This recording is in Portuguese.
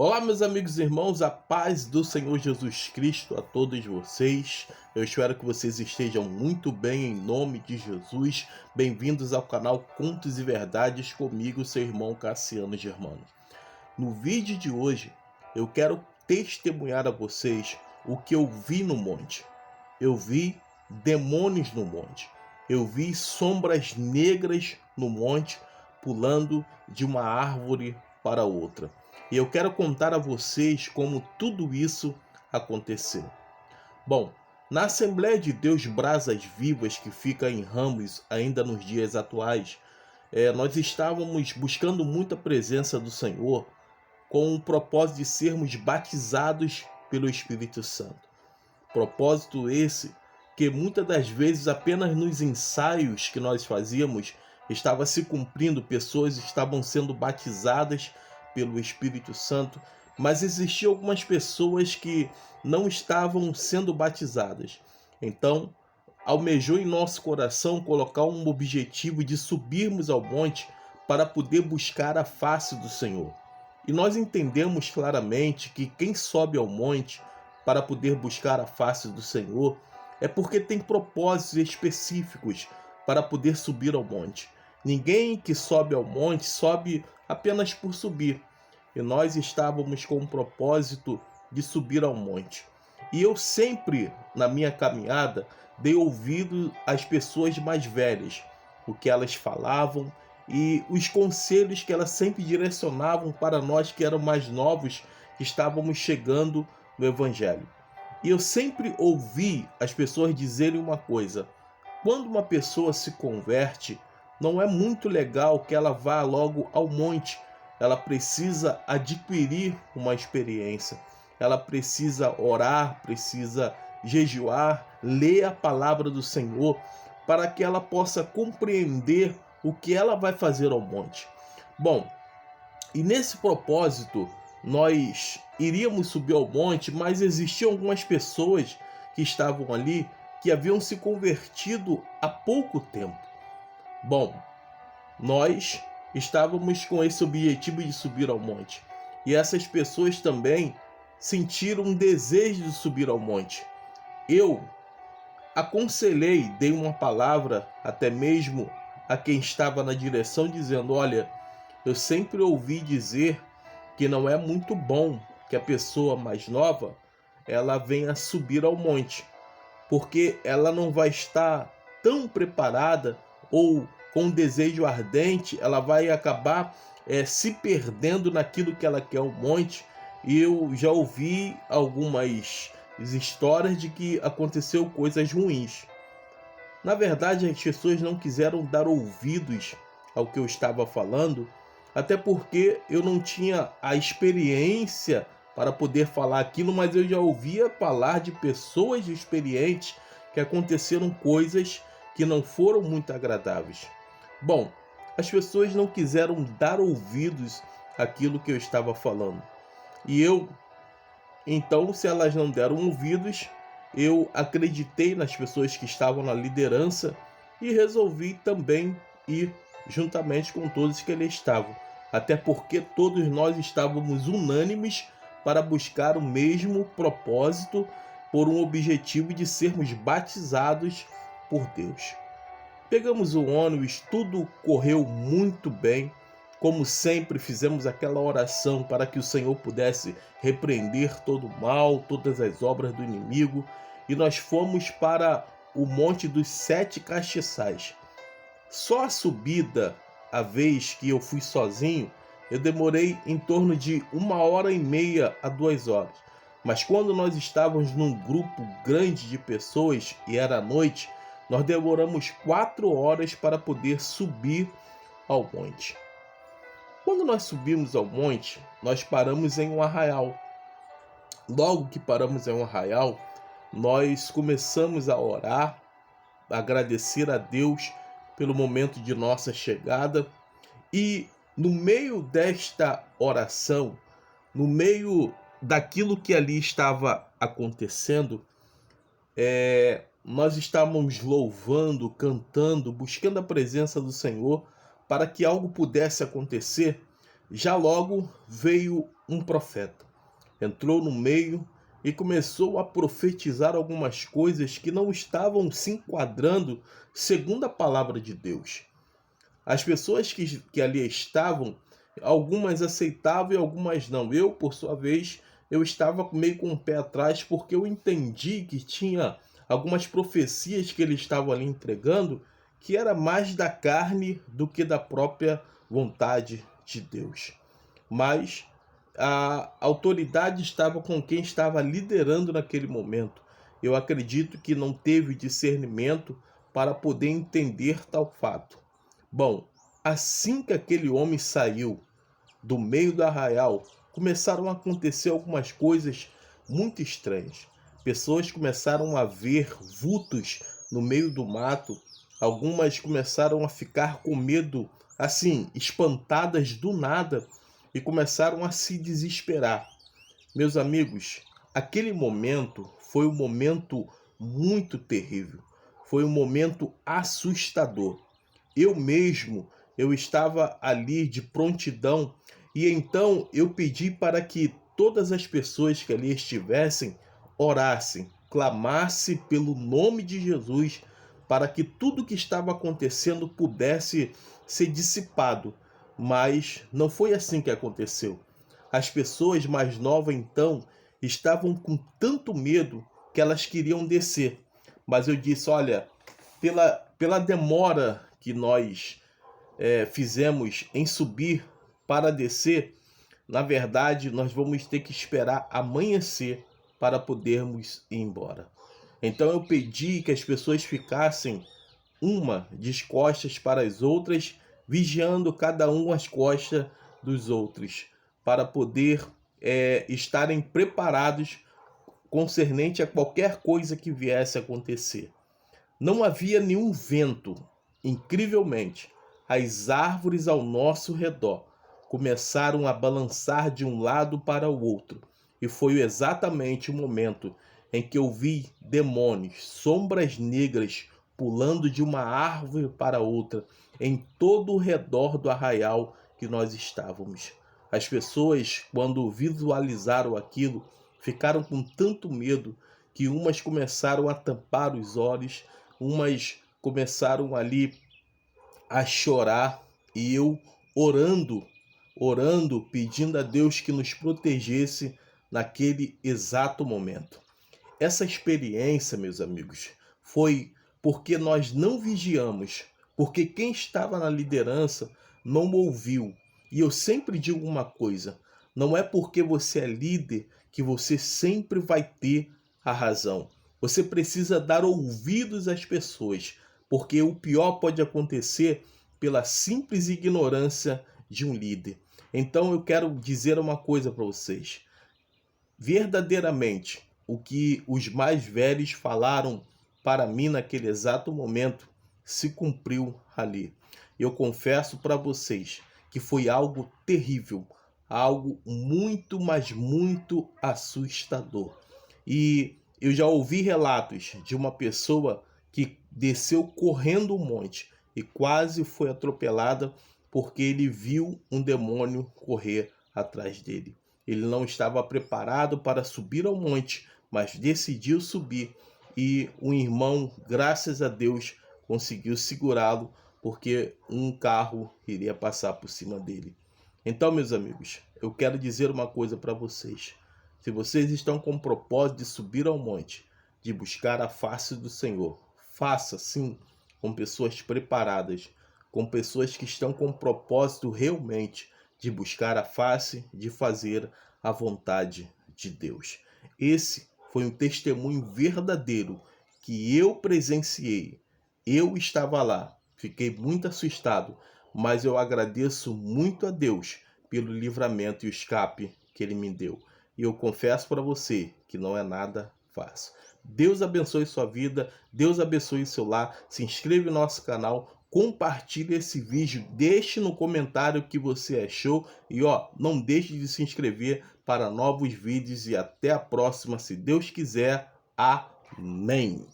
Olá, meus amigos e irmãos, a paz do Senhor Jesus Cristo a todos vocês. Eu espero que vocês estejam muito bem em nome de Jesus. Bem-vindos ao canal Contos e Verdades comigo, seu irmão Cassiano Germano. No vídeo de hoje, eu quero testemunhar a vocês o que eu vi no monte. Eu vi demônios no monte. Eu vi sombras negras no monte pulando de uma árvore para outra. E eu quero contar a vocês como tudo isso aconteceu. Bom, na Assembleia de Deus Brasas Vivas, que fica em Ramos, ainda nos dias atuais, nós estávamos buscando muita presença do Senhor com o propósito de sermos batizados pelo Espírito Santo. Propósito esse que muitas das vezes apenas nos ensaios que nós fazíamos estava se cumprindo, pessoas estavam sendo batizadas pelo Espírito Santo, mas existiam algumas pessoas que não estavam sendo batizadas. Então, almejou em nosso coração colocar um objetivo de subirmos ao monte para poder buscar a face do Senhor. E nós entendemos claramente que quem sobe ao monte para poder buscar a face do Senhor é porque tem propósitos específicos para poder subir ao monte. Ninguém que sobe ao monte sobe apenas por subir. E nós estávamos com o propósito de subir ao monte. E eu sempre, na minha caminhada, dei ouvido às pessoas mais velhas, o que elas falavam e os conselhos que elas sempre direcionavam para nós que eram mais novos, que estávamos chegando no Evangelho. E eu sempre ouvi as pessoas dizerem uma coisa: quando uma pessoa se converte, não é muito legal que ela vá logo ao monte. Ela precisa adquirir uma experiência. Ela precisa orar, precisa jejuar, ler a palavra do Senhor, para que ela possa compreender o que ela vai fazer ao monte. Bom, e nesse propósito, nós iríamos subir ao monte, mas existiam algumas pessoas que estavam ali que haviam se convertido há pouco tempo. Bom, nós estávamos com esse objetivo de subir ao monte. E essas pessoas também sentiram um desejo de subir ao monte. Eu aconselhei, dei uma palavra até mesmo a quem estava na direção, dizendo: olha, eu sempre ouvi dizer que não é muito bom que a pessoa mais nova ela venha subir ao monte, porque ela não vai estar tão preparada ou com um desejo ardente, ela vai acabar se perdendo naquilo que ela quer ao monte. E eu já ouvi algumas histórias de que aconteceu coisas ruins. Na verdade, as pessoas não quiseram dar ouvidos ao que eu estava falando, até porque eu não tinha a experiência para poder falar aquilo, mas eu já ouvia falar de pessoas experientes que aconteceram coisas que não foram muito agradáveis. Bom, as pessoas não quiseram dar ouvidos àquilo que eu estava falando. E eu, então, se elas não deram ouvidos, eu acreditei nas pessoas que estavam na liderança e resolvi também ir juntamente com todos que ali estavam. Até porque todos nós estávamos unânimes para buscar o mesmo propósito, por um objetivo de sermos batizados por Deus. Pegamos o ônibus, tudo correu muito bem. Como sempre, fizemos aquela oração para que o Senhor pudesse repreender todo o mal, todas as obras do inimigo. E nós fomos para o Monte dos Sete Castiçais. Só a subida, a vez que eu fui sozinho, eu demorei em torno de 1h30 a 2 horas. Mas quando nós estávamos num grupo grande de pessoas e era noite, nós demoramos 4 horas para poder subir ao monte. Quando nós subimos ao monte, nós paramos em um arraial. Logo que paramos em um arraial, nós começamos a orar, a agradecer a Deus pelo momento de nossa chegada. E no meio desta oração, no meio daquilo que ali estava acontecendo, nós estávamos louvando, cantando, buscando a presença do Senhor para que algo pudesse acontecer. já logo veio um profeta, entrou no meio e começou a profetizar algumas coisas que não estavam se enquadrando segundo a palavra de Deus. As pessoas que ali estavam, algumas aceitavam e algumas não. Eu, por sua vez, eu estava meio com o pé atrás porque eu entendi que tinha algumas profecias que ele estava ali entregando que era mais da carne do que da própria vontade de Deus. Mas a autoridade estava com quem estava liderando naquele momento. Eu acredito que não teve discernimento para poder entender tal fato. Bom, assim que aquele homem saiu do meio do arraial, começaram a acontecer algumas coisas muito estranhas. Pessoas começaram a ver vultos no meio do mato. Algumas começaram a ficar com medo, assim, espantadas do nada, e começaram a se desesperar. Meus amigos, aquele momento foi um momento muito terrível. Foi um momento assustador. Eu mesmo, eu estava ali de prontidão e então eu pedi para que todas as pessoas que ali estivessem orassem, clamassem pelo nome de Jesus para que tudo que estava acontecendo pudesse ser dissipado. Mas não foi assim que aconteceu. As pessoas mais novas então estavam com tanto medo que elas queriam descer. Mas eu disse, olha, pela demora que nós fizemos em subir para descer, na verdade, nós vamos ter que esperar amanhecer para podermos ir embora. Então eu pedi que as pessoas ficassem uma de costas para as outras, vigiando cada um as costas dos outros, para poder estarem preparados concernente a qualquer coisa que viesse a acontecer. Não havia nenhum vento. Incrivelmente, as árvores ao nosso redor começaram a balançar de um lado para o outro, e foi exatamente o momento em que eu vi demônios, sombras negras, pulando de uma árvore para outra, em todo o redor do arraial que nós estávamos. As pessoas, quando visualizaram aquilo, ficaram com tanto medo que umas começaram a tampar os olhos, umas começaram ali a chorar, e eu orando, pedindo a Deus que nos protegesse naquele exato momento. Essa experiência, meus amigos, foi porque nós não vigiamos, porque quem estava na liderança não ouviu. E eu sempre digo uma coisa, não é porque você é líder que você sempre vai ter a razão. Você precisa dar ouvidos às pessoas, porque o pior pode acontecer pela simples ignorância de um líder. Então eu quero dizer uma coisa para vocês. Verdadeiramente, o que os mais velhos falaram para mim naquele exato momento se cumpriu ali. Eu confesso para vocês que foi algo terrível, algo muito, mas muito assustador. E eu já ouvi relatos de uma pessoa que desceu correndo um monte e quase foi atropelada porque ele viu um demônio correr atrás dele. Ele não estava preparado para subir ao monte, mas decidiu subir, e um irmão, graças a Deus, conseguiu segurá-lo porque um carro iria passar por cima dele. Então, meus amigos, eu quero dizer uma coisa para vocês. Se vocês estão com o propósito de subir ao monte, de buscar a face do Senhor, faça sim com pessoas preparadas, com pessoas que estão com o propósito realmente de buscar a face, de fazer a vontade de Deus. Esse foi um testemunho verdadeiro que eu presenciei. Eu estava lá, fiquei muito assustado, mas eu agradeço muito a Deus pelo livramento e o escape que Ele me deu. E eu confesso para você que não é nada fácil. Deus abençoe sua vida, Deus abençoe seu lar. Se inscreva no nosso canal, compartilhe esse vídeo, deixe no comentário o que você achou e não deixe de se inscrever para novos vídeos e até a próxima, se Deus quiser. Amém.